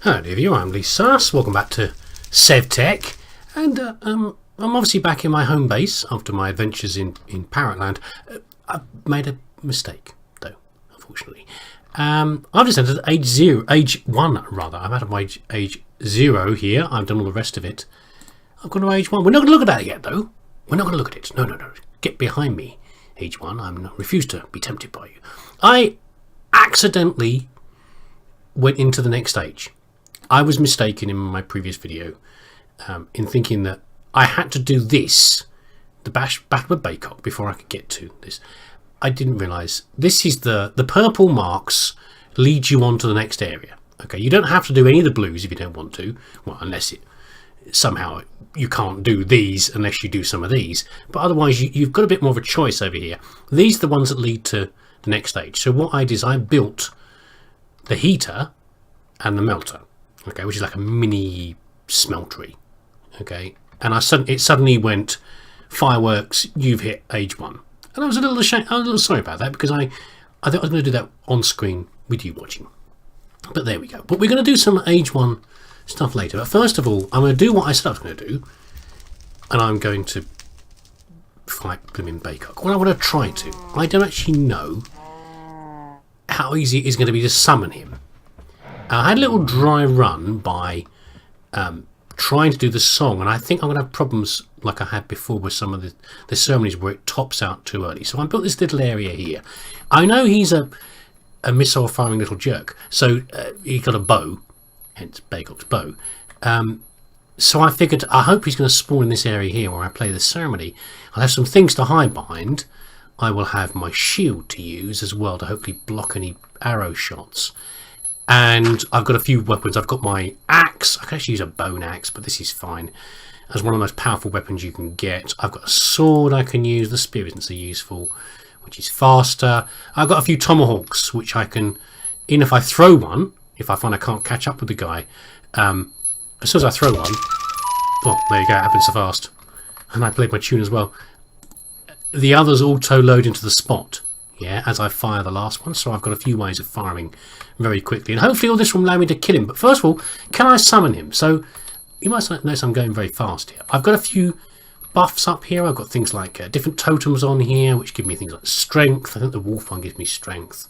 Hello dear viewer, I'm leesusss. Welcome back to Sevtech, and I'm obviously back in my home base after my adventures in Parrotland. I've made a mistake though, unfortunately. I've just entered age 1 rather. I'm out of my age 0 here. I've done all the rest of it. I've gone to age 1. We're not going to look at that yet though. We're not going to look at it. No. Get behind me, age 1. I refuse to be tempted by you. I accidentally went into the next stage. I was mistaken in my previous video in thinking that I had to do this, the Battle of Baykok, before I could get to this. I didn't realise this is the purple marks lead you on to the next area. Okay, you don't have to do any of the blues if you don't want to. Well, unless it somehow you can't do these unless you do some of these. But otherwise, you've got a bit more of a choice over here. These are the ones that lead to the next stage. So what I did is I built the heater and the melter. Okay, which is like a mini smeltery. Okay, and it suddenly went, fireworks, you've hit age 1. And I was a little ashamed. I was a little sorry about that because I thought I was going to do that on screen with you watching. But there we go. But we're going to do some age 1 stuff later. But first of all, I'm going to do what I said I was going to do, and I'm going to fight blooming Baykok. Well, I want to try to. I don't actually know how easy it is going to be to summon him. I had a little dry run by trying to do the song, and I think I'm going to have problems like I had before with some of the ceremonies where it tops out too early. So I built this little area here. I know he's a missile firing little jerk, so he's got a bow, hence Baykok's bow. So I figured I hope he's going to spawn in this area here where I play the ceremony. I'll have some things to hide behind. I will have my shield to use as well to hopefully block any arrow shots. And I've got a few weapons. I've got my axe. I can actually use a bone axe, but this is fine. As one of the most powerful weapons you can get. I've got a sword I can use. The spear isn't so useful, which is faster. I've got a few tomahawks, which I can, even if I throw one, if I find I can't catch up with the guy, as soon as I throw one, oh, there you go, it happens so fast. And I played my tune as well. The others auto load into the spot. Yeah, as I fire the last one, so I've got a few ways of firing very quickly, and hopefully all this will allow me to kill him. But first of all, can I summon him? So you might notice I'm going very fast here. I've got a few buffs up here. I've got things like different totems on here, which give me things like strength. I think the wolf one gives me strength.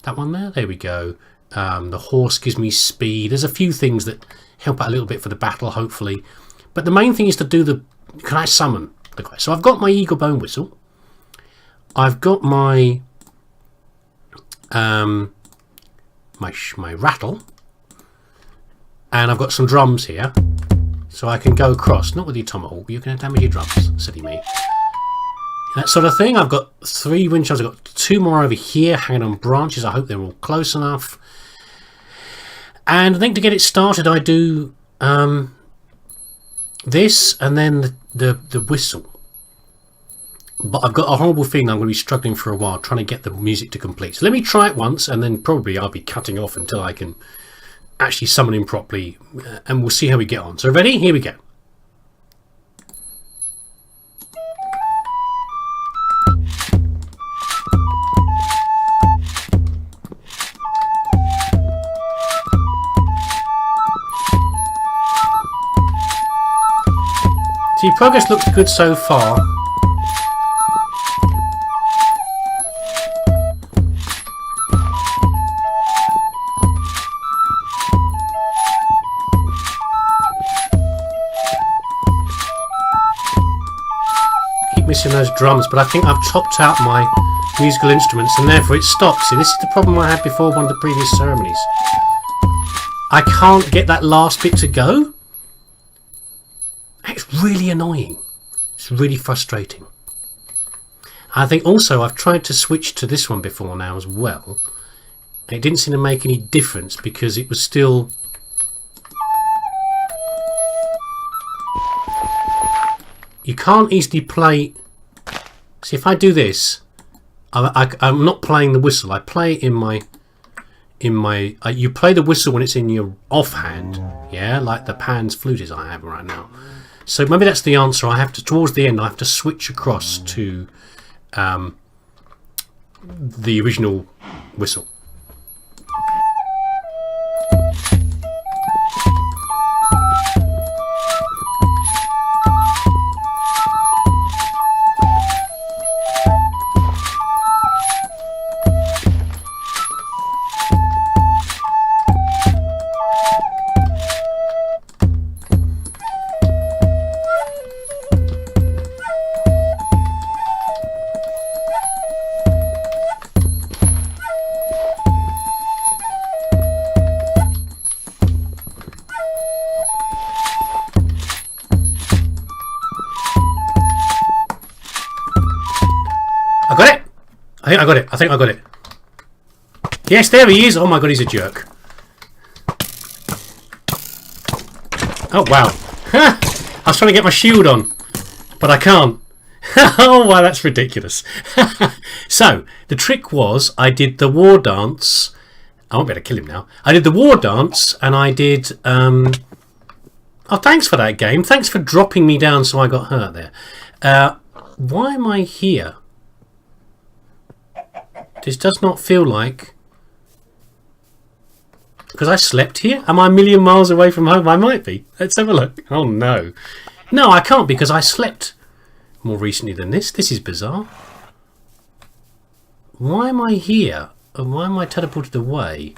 That one there we go. The horse gives me speed. There's a few things that help out a little bit for the battle, hopefully. But the main thing is to do can I summon the guy? So I've got my eagle bone whistle. I've got my my rattle, and I've got some drums here, so I can go across. Not with your tomahawk, you're going to damage your drums, silly me. That sort of thing. I've got 3 wind chimes. I've got 2 more over here hanging on branches. I hope they're all close enough. And I think to get it started, I do this, and then the whistle. But I've got a horrible feeling I'm going to be struggling for a while trying to get the music to complete. So let me try it once, and then probably I'll be cutting off until I can actually summon him properly, and we'll see how we get on. So ready? Here we go. See, progress looks good so far. Missing those drums, but I think I've topped out my musical instruments and therefore it stops. See, this is the problem I had before one of the previous ceremonies. I can't get that last bit to go. It's really annoying. It's really frustrating. I think also I've tried to switch to this one before now as well. It didn't seem to make any difference because it was still... You can't easily play... See, if I do this, I'm not playing the whistle. I play it in my... you play the whistle when it's in your offhand, yeah, like the Pan's flute is I have right now. So maybe that's the answer. I have to, towards the end, I have to switch across to the original whistle. I think I got it. I think I got it. Yes, there he is. Oh my god, he's a jerk. Oh, wow. I was trying to get my shield on, but I can't. Oh, wow, that's ridiculous. So, the trick was I did the war dance. I won't be able to kill him now. I did the war dance, and I did... Oh, thanks for that game. Thanks for dropping me down so I got hurt there. Why am I here? This does not feel like... Because I slept here? Am I a million miles away from home? I might be. Let's have a look. Oh, no. No, I can't because I slept more recently than this. This is bizarre. Why am I here? And why am I teleported away?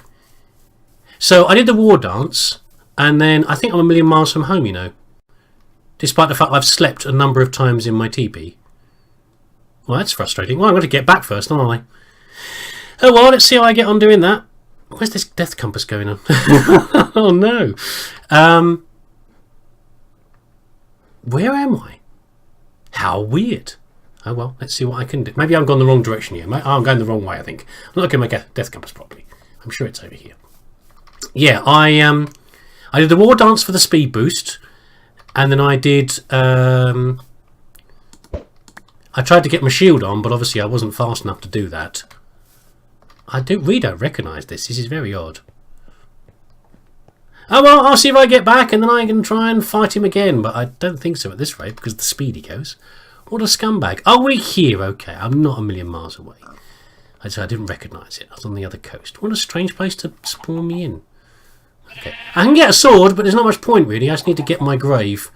So, I did the war dance, and then I think I'm a million miles from home, you know. Despite the fact I've slept a number of times in my teepee. Well, that's frustrating. Well, I'm going to get back first, aren't I? Oh, well, let's see how I get on doing that. Where's this death compass going on? Oh no. Where am I? How weird. Oh well, let's see what I can do. Maybe I've gone the wrong direction here. I'm going the wrong way, I think. I'm not looking at my death compass properly. I'm sure it's over here. Yeah, I did the war dance for the speed boost, and then I did I tried to get my shield on, but obviously I wasn't fast enough to do that. I really don't recognise this. This is very odd. Oh well, I'll see if I get back and then I can try and fight him again. But I don't think so at this rate because of the speed he goes. What a scumbag. Oh, we're here. Okay, I'm not a million miles away. I didn't recognise it. I was on the other coast. What a strange place to spawn me in. Okay, I can get a sword, but there's not much point really. I just need to get my grave.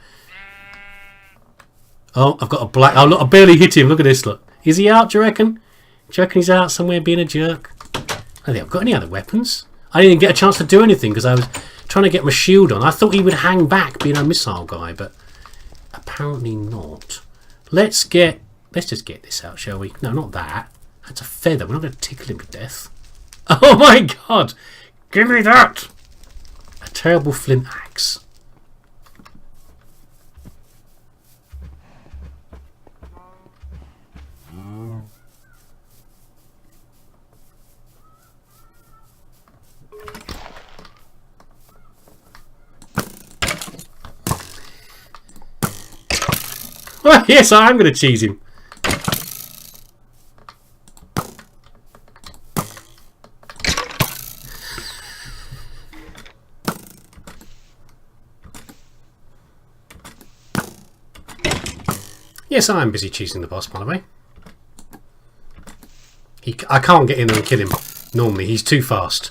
Oh, I've got a black... Oh, look, I barely hit him. Look at this, look. Is he out, do you reckon? Do you reckon he's out somewhere being a jerk? I don't think I've got any other weapons. I didn't get a chance to do anything because I was trying to get my shield on. I thought he would hang back being a missile guy, but apparently not. Let's just get this out, shall we? No, not that. That's a feather. We're not going to tickle him to death. Oh my god! Give me that! A terrible flint axe. Well, yes, I am going to cheese him. Yes, I am busy cheesing the boss, by the way. I can't get in there and kill him. Normally, he's too fast.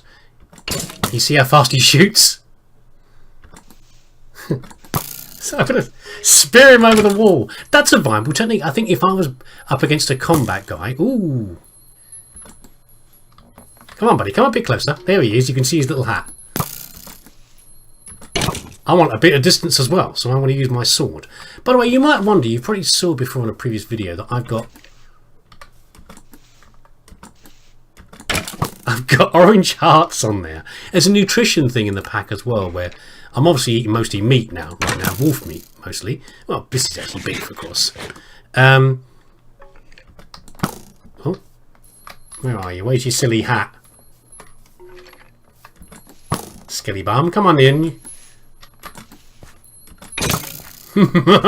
You see how fast he shoots? So I'm going to spear him over the wall. That's a viable technique. I think if I was up against a combat guy... Ooh. Come on, buddy. Come a bit closer. There he is. You can see his little hat. I want a bit of distance as well, so I want to use my sword. By the way, you might wonder, you probably saw before in a previous video that I've got orange hearts on there. There's a nutrition thing in the pack as well, where I'm obviously eating mostly meat now, right now, wolf meat mostly. Well, this is actually beef, of course. Oh, where are you? Where's your silly hat? Skelly bum, come on in.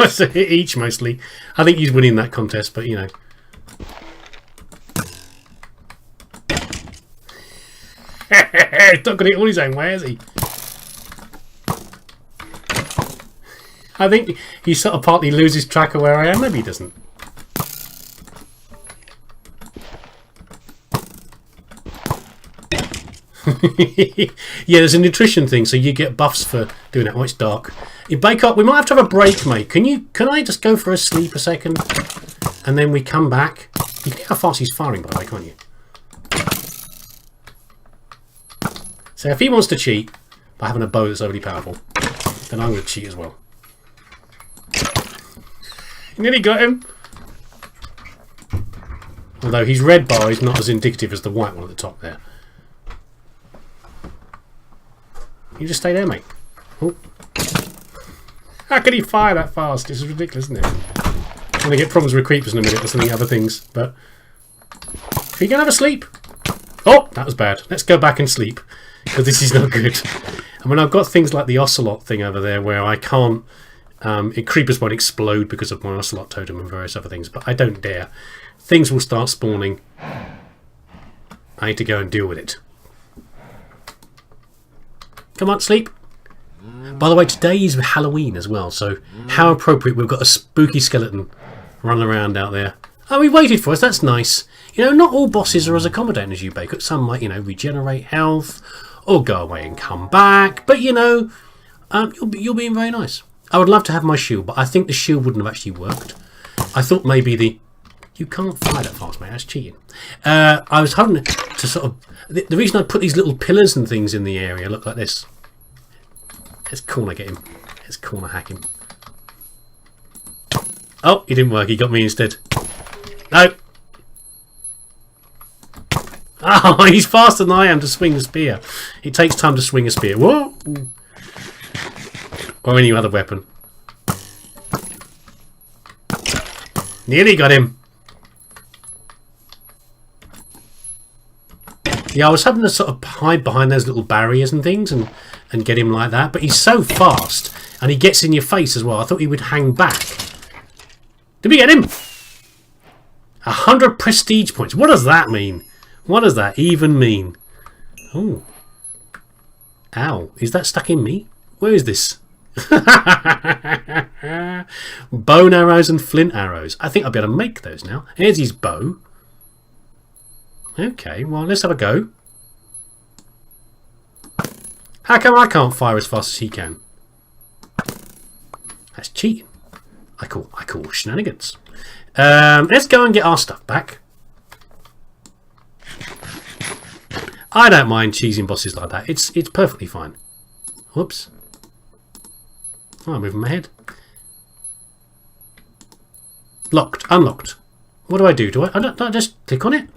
So hit each mostly. I think he's winning that contest, but you know. He's not got it all his own way, is he? I think he sort of partly loses track of where I am. Maybe he doesn't. Yeah, there's a nutrition thing, so you get buffs for doing it. Oh, it's dark. In Baykok, we might have to have a break, mate. Can I just go for a sleep a second? And then we come back. You can hear how fast he's firing, by the way, can't you? So if he wants to cheat by having a bow that's overly powerful, then I'm going to cheat as well. You nearly got him. Although his red bar is not as indicative as the white one at the top there. You just stay there, mate. Oh. How can he fire that fast? This is ridiculous, isn't it? I'm going to get problems with creepers in a minute or something, other things, but Are you going to have a sleep? Oh, that was bad. Let's go back and sleep, because this is not good. I mean, I've got things like the ocelot thing over there where I can't... creepers won't explode because of my ocelot totem and various other things, but I don't dare. Things will start spawning. I need to go and deal with it. Come on, sleep. By the way, today is Halloween as well, so how appropriate we've got a spooky skeleton running around out there. Oh, he waited for us, that's nice. You know, not all bosses are as accommodating as you, Baykok. Some might, you know, regenerate health or go away and come back. But, you know, you're being very nice. I would love to have my shield, but I think the shield wouldn't have actually worked. I thought maybe the... You can't fly that fast, mate. That's cheating. I was having to sort of... The reason I put these little pillars and things in the area look like this. Let's corner get him. Let's corner hack him. Oh, he didn't work. He got me instead. No. Oh, he's faster than I am to swing the spear. It takes time to swing a spear. Whoa. Or any other weapon. Nearly got him. Yeah, I was having to sort of hide behind those little barriers and things and get him like that. But he's so fast and he gets in your face as well. I thought he would hang back. Did we get him? 100 prestige points. What does that mean? What does that even mean? Oh. Ow. Is that stuck in me? Where is this? Bone arrows and flint arrows. I think I'll be able to make those now. Here's his bow. Okay, well, let's have a go. How come I can't fire as fast as he can? That's cheating. I call shenanigans. Let's go and get our stuff back. I don't mind cheesing bosses like that. It's perfectly fine. Whoops. Oh, I'm moving my head. Locked. Unlocked. What do I do? Do I just click on it?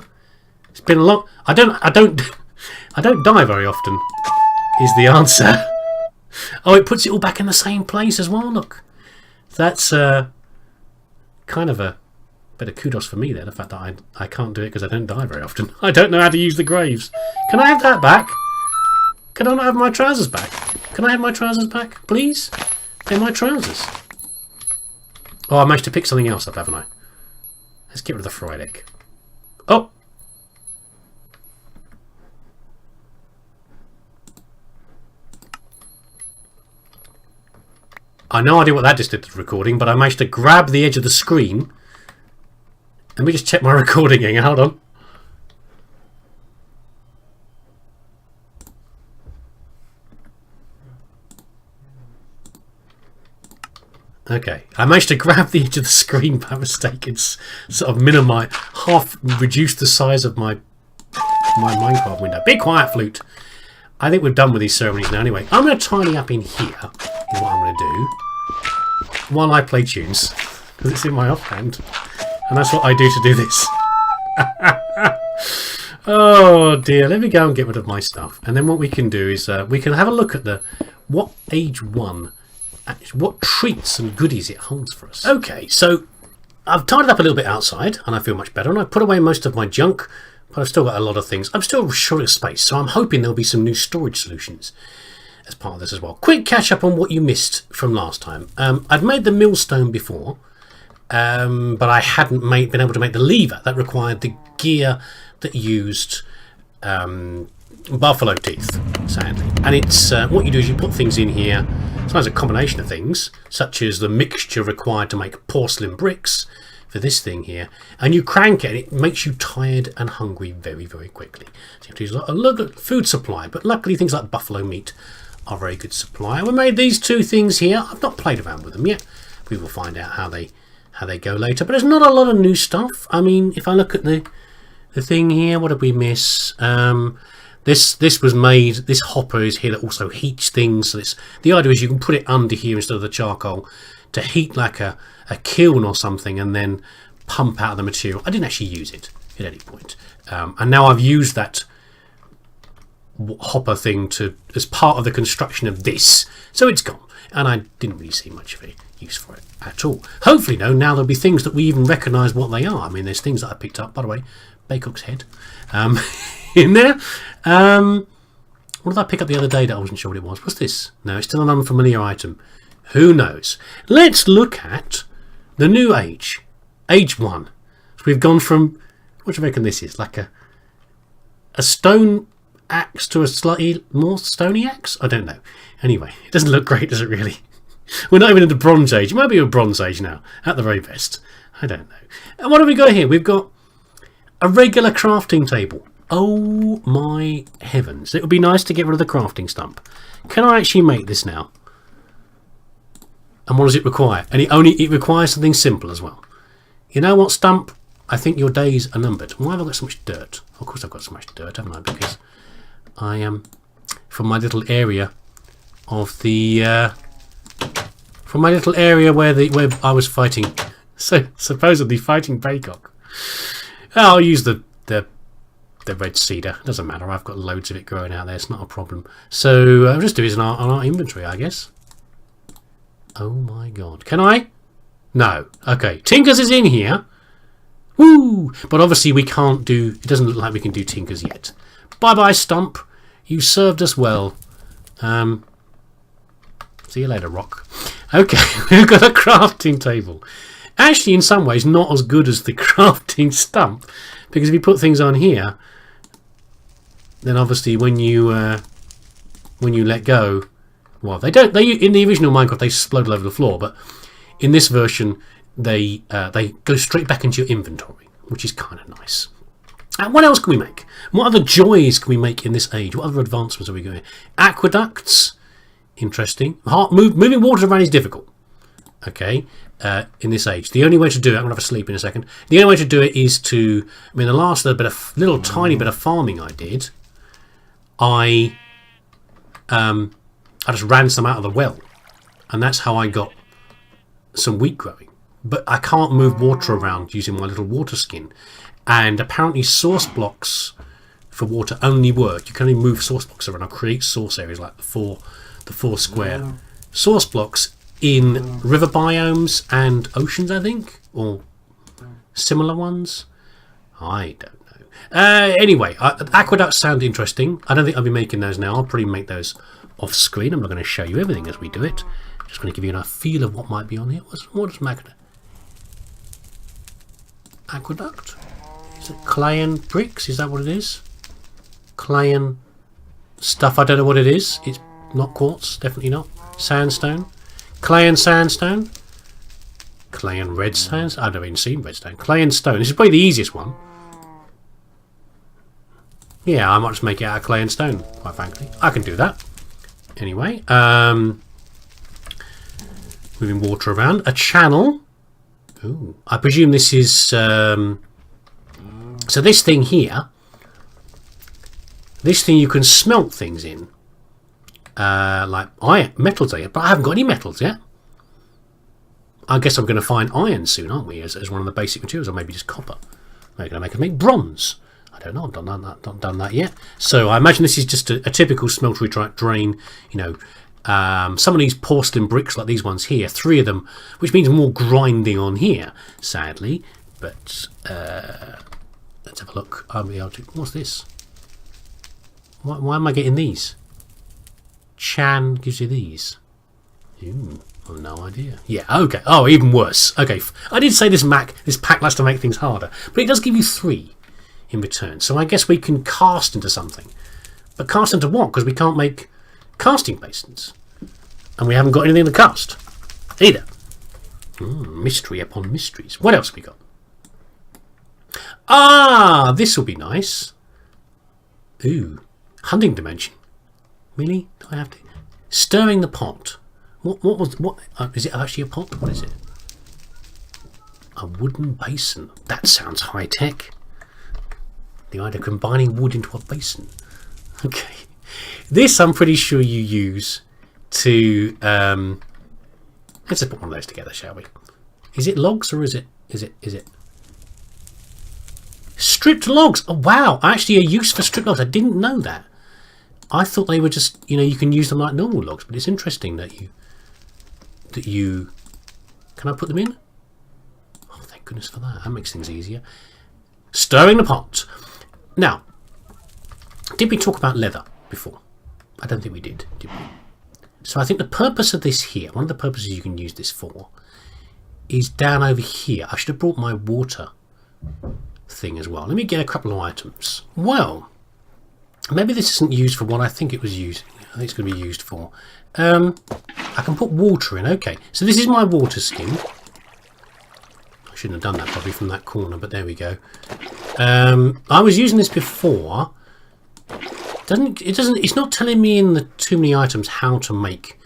It's been a long... I don't die very often, is the answer. Oh, it puts it all back in the same place as well, look. That's kind of a bit of kudos for me there, the fact that I can't do it because I don't die very often. I don't know how to use the graves. Can I have that back? Can I not have my trousers back? Can I have my trousers back, please? They're my trousers. Oh, I managed to pick something else up, haven't I? Let's get rid of the fried egg. Oh! I have no idea what that just did to the recording, but I managed to grab the edge of the screen. Let me just check my recording again. Hold on. Okay, I managed to grab the edge of the screen by mistake and sort of minimise, half reduce the size of my Minecraft window. Be quiet, Flute. I think we're done with these ceremonies now anyway. I'm going to tidy up in here, is what I'm going to do, while I play tunes, because it's in my offhand. And that's what I do to do this. Oh dear, let me go and get rid of my stuff. And then what we can do is we can have a look at what age 1, what treats and goodies it holds for us. Okay, so I've tidied up a little bit outside and I feel much better. And I put away most of my junk, but I've still got a lot of things. I'm still short of space, so I'm hoping there'll be some new storage solutions as part of this as well. Quick catch up on what you missed from last time. I'd made the millstone before. But I hadn't been able to make the lever that required the gear that used buffalo teeth, sadly. And it's what you do is you put things in here, sometimes a combination of things, such as the mixture required to make porcelain bricks for this thing here, and you crank it and it makes you tired and hungry very, very quickly. So you have to use a lot of food supply, but luckily things like buffalo meat are a very good supply. We made these two things here. I've not played around with them yet. We will find out how they go later, but there's not a lot of new stuff. I mean, if I look at the thing here, what did we miss? This was made, this hopper is here that also heats things. So the idea is you can put it under here instead of the charcoal to heat like a kiln or something and then pump out the material. I didn't actually use it at any point. And now I've used that hopper thing as part of the construction of this. So it's gone. And I didn't really see much of a use for it at all. Hopefully, now there'll be things that we even recognise what they are. I mean, there's things that I picked up, by the way. Baykok's head in there. What did I pick up the other day that I wasn't sure what it was? What's this? No, it's still an unfamiliar item. Who knows? Let's look at the new age. Age 1. So we've gone from, what do you reckon this is? Like a stone axe to a slightly more stony axe? I don't know. Anyway, it doesn't look great, does it really? We're not even in the Bronze Age. It might be a Bronze Age now, at the very best. I don't know. And what have we got here? We've got a regular crafting table. Oh my heavens. It would be nice to get rid of the crafting stump. Can I actually make this now? And what does it require? And it requires something simple as well. You know what, stump? I think your days are numbered. Why have I got so much dirt? Of course I've got so much dirt, haven't I? Because I am from my little area of the from my little area where I was fighting, so supposedly fighting Baykok. I'll use the red cedar. It doesn't matter. I've got loads of it growing out there. It's not a problem. So I'll just do it on our inventory, I guess. Oh my god! Can I? No. Okay. Tinkers is in here. Woo! But obviously we can't do. It doesn't look like we can do Tinkers yet. Bye bye, stump. You served us well. See you later, rock. Okay, we've got a crafting table. Actually, in some ways, not as good as the crafting stump, because if you put things on here, then obviously when you let go, well, they don't. They in the original Minecraft they explode all over the floor, but in this version they go straight back into your inventory, which is kind of nice. And what else can we make? What other joys can we make in this age? What other advancements are we going? Aqueducts, interesting. Moving water around is difficult. Okay, in this age, the only way to do it, I'm gonna have a sleep in a second. The only way to do it is to, I mean, the last little tiny bit of farming I did, I just ran some out of the well, and that's how I got some wheat growing. But I can't move water around using my little water skin, and apparently source blocks for water only work. You can only move source blocks around or create source areas like the four square source blocks in river biomes and oceans, I think, or similar ones. I don't know. Anyway, aqueducts sound interesting. I don't think I'll be making those now. I'll probably make those off screen. I'm not going to show you everything as we do it. Just going to give you a feel of what might be on here. What is aqueduct? Is it clay and bricks? Is that what it is? Clay and stuff. I don't know what it is. It's not quartz. Definitely not. Sandstone. Clay and sandstone. Clay and red stones. I've never even seen redstone. Clay and stone. This is probably the easiest one. Yeah, I might just make it out of clay and stone, quite frankly. I can do that. Anyway, moving water around. A channel. Ooh, I presume this is... so this thing here, this thing you can smelt things in. Like iron, metals here, but I haven't got any metals yet. I guess I'm going to find iron soon, aren't we, as one of the basic materials, or maybe just copper. Maybe going to make bronze. I don't know. I've not done that yet. So I imagine this is just a typical smeltery drain. You know, some of these porcelain bricks, like these ones here, 3 of them, which means more grinding on here, sadly. But let's have a look. What's this? Why am I getting these? Chan gives you these. Ooh, I've no idea. Yeah, okay. Oh, even worse. Okay, I did say this pack likes to make things harder, but it does give you 3 in return. So I guess we can cast into something. But cast into what? Because we can't make casting basins. And we haven't got anything to cast either. Mystery upon mysteries. What else have we got? Ah, this will be nice. Ooh, hunting dimension. Really? Do I have to? Stirring the pot. What is it actually a pot? What is it? A wooden basin. That sounds high tech. The idea of combining wood into a basin. Okay. This I'm pretty sure you use to let's just put one of those together, shall we? Is it logs or is it stripped logs? Oh wow, actually a use for stripped logs. I didn't know that. I thought they were just, you know, you can use them like normal logs, but it's interesting that you can I put them in? Oh, thank goodness for that. That makes things easier. Stirring the pot. Now, did we talk about leather before? I don't think we did we? So I think the purpose of this here, one of the purposes you can use this for, is down over here. I should have brought my water thing as well. Let me get a couple of items. Well, maybe this isn't used for what I think it was used. I think it's going to be used for. I can put water in. Okay, so this is my water skin. I shouldn't have done that probably from that corner, but there we go. I was using this before. It's not telling me in the too many items how to make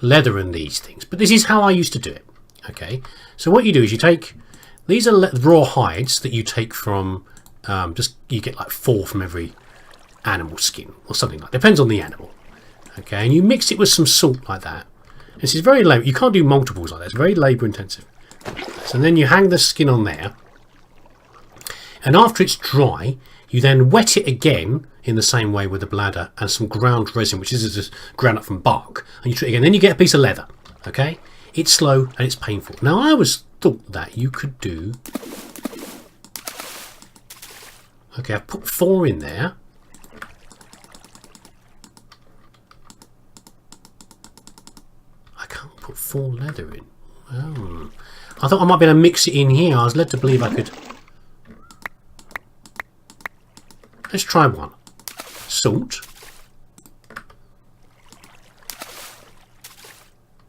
leather and these things, but this is how I used to do it. Okay, so what you do is you take, these are raw hides that you take from, you get like 4 from every animal skin or something like that. Depends on the animal. Okay, and you mix it with some salt like that. This is very labor. You can't do multiples like that. It's very labor intensive. So then you hang the skin on there, and after it's dry, you then wet it again in the same way with the bladder and some ground resin, which is just ground up from bark, and you treat it again. Then you get a piece of leather. Okay, it's slow and it's painful. Now I always thought that you could do. Okay, I've put 4 in there. I can't put 4 leather in. Oh. I thought I might be able to mix it in here. I was led to believe I could. Let's try one. Salt.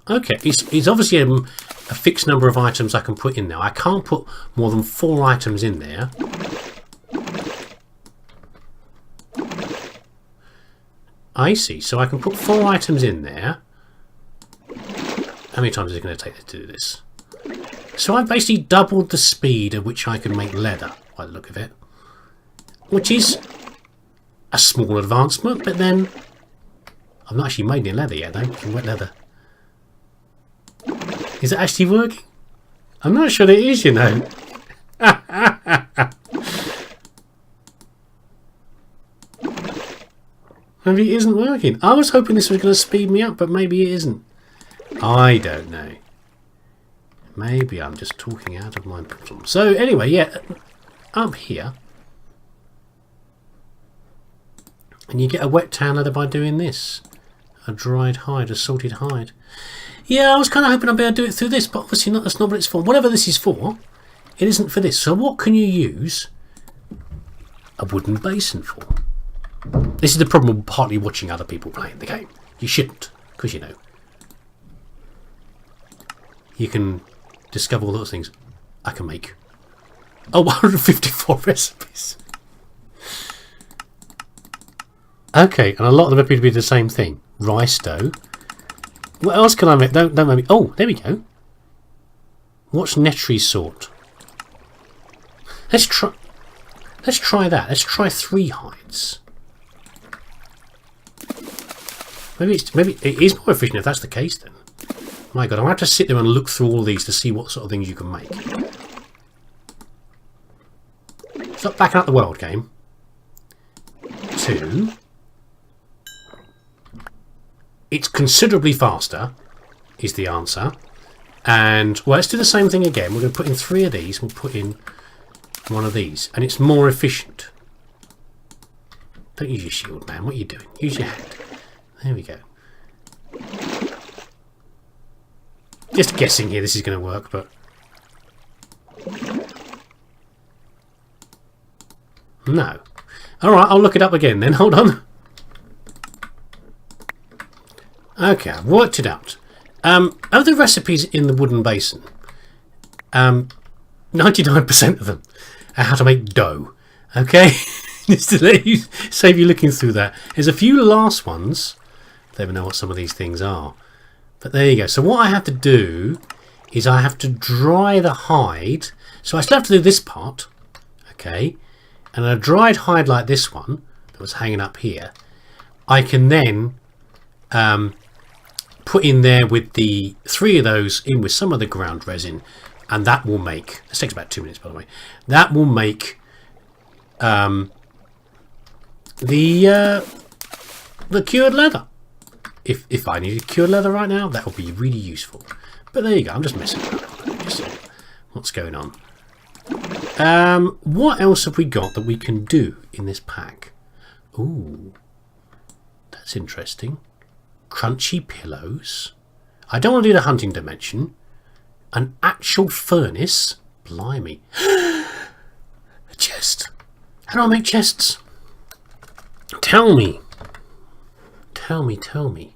Okay, it's obviously a fixed number of items I can put in there. I can't put more than 4 items in there. I see. So I can put 4 items in there. How many times is it going to take to do this? So I've basically doubled the speed at which I can make leather, by the look of it. Which is a small advancement, but then I've not actually made any leather yet, though. Some wet leather. Is it actually working? I'm not sure it is, you know. Maybe it isn't working. I was hoping this was going to speed me up, but maybe it isn't. I don't know. Maybe I'm just talking out of my bottom. So anyway, yeah, up here. And you get a wet tan leather by doing this. A dried hide, a salted hide. Yeah, I was kind of hoping I'd be able to do it through this, but obviously not. That's not what it's for. Whatever this is for, it isn't for this. So what can you use a wooden basin for? This is the problem with partly watching other people playing the game. You shouldn't, because you know. You can discover all those things. I can make 154 recipes. Okay, and a lot of them appear to be the same thing. Rice dough. What else can I make? Don't make me. Oh, there we go. What's netry sort? Let's try that. Let's try 3 hides. Maybe it is more efficient if that's the case then. My God, I'm going to have to sit there and look through all these to see what sort of things you can make. Stop backing up the world, game. 2. It's considerably faster, is the answer. And, well, let's do the same thing again. We're going to put in 3 of these. We'll put in 1 of these. And it's more efficient. Don't use your shield, man. What are you doing? Use your hand. There we go. Just guessing here this is going to work, but... No. Alright, I'll look it up again then. Hold on. Okay, I've worked it out. Of the recipes in the wooden basin, 99% of them are how to make dough. Okay? Just to let you, save you looking through that. There's a few last ones. I don't even know what some of these things are. But there you go. So what I have to do is I have to dry the hide. So I still have to do this part. Okay? And a dried hide like this one that was hanging up here, I can then put in there with the 3 of those in with some of the ground resin, and that will make, this takes about 2 minutes by the way, that will make the cured leather. If I needed cured leather right now, that would be really useful. But there you go, I'm just messing around. Just what's going on. What else have we got that we can do in this pack? Ooh, that's interesting. Crunchy pillows. I don't want to do the hunting dimension. An actual furnace. Blimey. A chest. How do I make chests? Tell me. Tell me.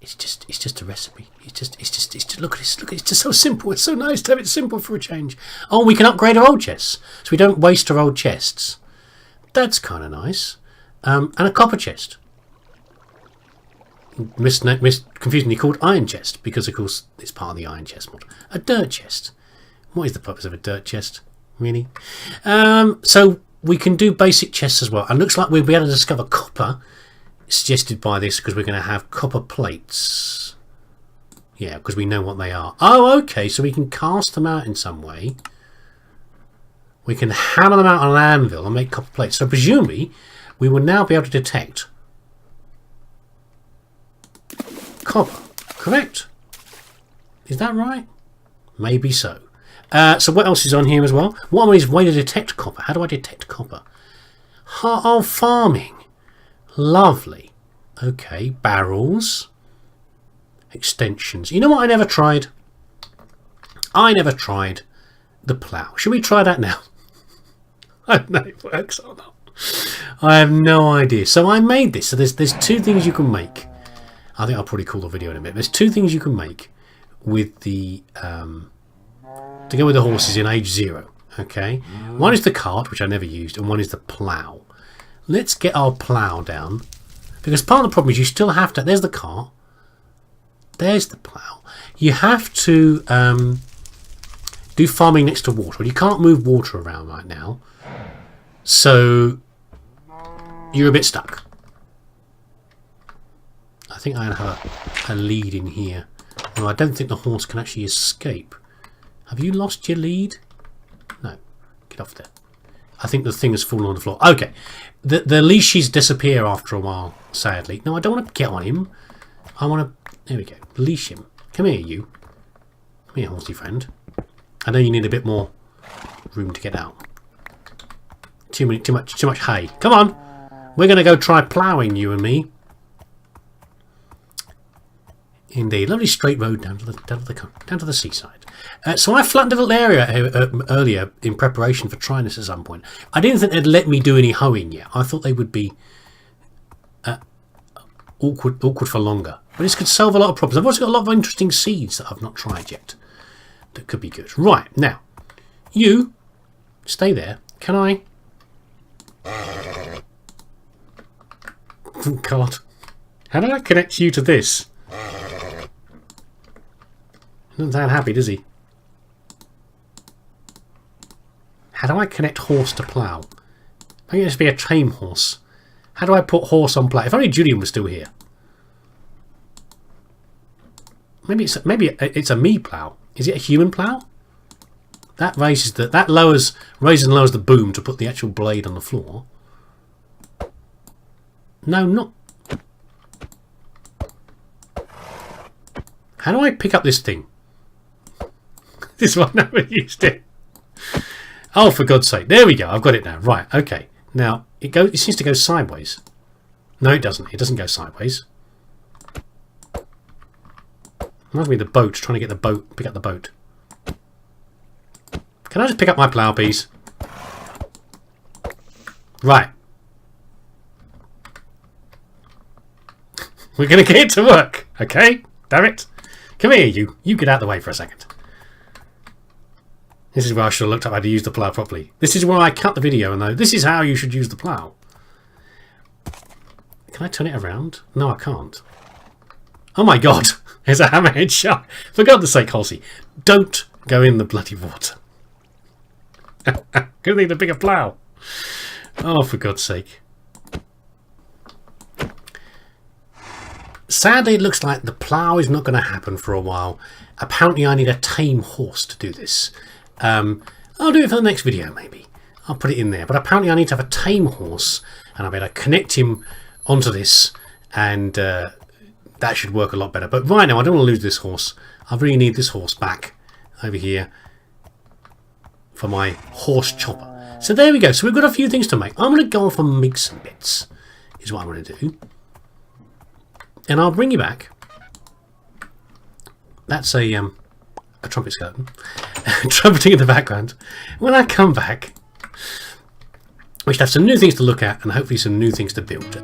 It's just a recipe. It's just look at this. Look, it's just so simple. It's so nice to have it simple for a change. Oh, we can upgrade our old chests, so we don't waste our old chests. That's kind of nice. And a copper chest. Confusingly called iron chest, because of course it's part of the iron chest mod. A dirt chest. What is the purpose of a dirt chest? Really? So we can do basic chests as well. And looks like we'll be able to discover copper, suggested by this, because we're going to have copper plates. Yeah, because we know what they are. Oh, okay, so we can cast them out in some way. We can hammer them out on an anvil and make copper plates. So presumably, we will now be able to detect copper. Correct? Is that right? Maybe so. So what else is on here as well? What is a way to detect copper? How do I detect copper? Oh, farming. Lovely. Okay, barrels. Extensions. You know what I never tried? I never tried the plough. Should we try that now? I don't know if it works or not. I have no idea. So I made this. So there's two things you can make. I think I'll probably call the video in a minute. There's two things you can make with the to go with the horses in age 0. Okay, one is the cart, which I never used, and one is the plough. Let's get our plough down, because part of the problem is you still have to. There's the cart. There's the plough. You have to do farming next to water. You can't move water around right now, so you're a bit stuck. I think I have a lead in here. No, I don't think the horse can actually escape. Have you lost your lead? No. Get off there. I think the thing has fallen on the floor. Okay. The leashes disappear after a while, sadly. No, I don't want to get on him. I want to... There we go. Leash him. Come here, you. Come here, horsey friend. I know you need a bit more room to get out. Too much hay. Come on. We're going to go try ploughing, you and me. Indeed, lovely straight road down to the seaside. So I flattened a little area earlier in preparation for trying this at some point. I didn't think they'd let me do any hoeing yet. I thought they would be awkward for longer. But this could solve a lot of problems. I've also got a lot of interesting seeds that I've not tried yet that could be good. Right, now, you stay there. Can I? Oh, God. How do I connect you to this? He doesn't sound happy, does he? How do I connect horse to plough? I think it should be a tame horse. How do I put horse on plough? If only Julian was still here. Maybe it's a me plough. Is it a human plough? That raises and lowers the boom to put the actual blade on the floor. No, not. How do I pick up this thing? This one, I never used it. Oh, for God's sake. There we go. I've got it now. Right, okay. Now, it seems to go sideways. No, it doesn't. It doesn't go sideways. Reminds me of the boat, trying to get the boat, pick up the boat. Can I just pick up my plough, please? Right. We're going to get it to work. Okay? Damn it. Come here, you. You get out of the way for a second. This is where I should have looked up how to use the plough properly. This is where I cut the video and though this is how you should use the plough. Can I turn it around? No, I can't. Oh my God. There's a hammerhead shark. For God's sake, Halsey, don't go in the bloody water. Gonna need a bigger plough. Oh, for God's sake. Sadly, it looks like the plough is not going to happen for a while. Apparently, I need a tame horse to do this. I'll do it for the next video, maybe. I'll put it in there. But apparently, I need to have a tame horse, and I'll be able to connect him onto this, and that should work a lot better. But right now, I don't want to lose this horse. I really need this horse back over here. for my horse chopper. So there we go. So we've got a few things to make. I'm going to go off and make some bits, is what I'm going to do. And I'll bring you back. That's a trumpet skeleton. Trumpeting in the background. When I come back, we should have some new things to look at and hopefully some new things to build.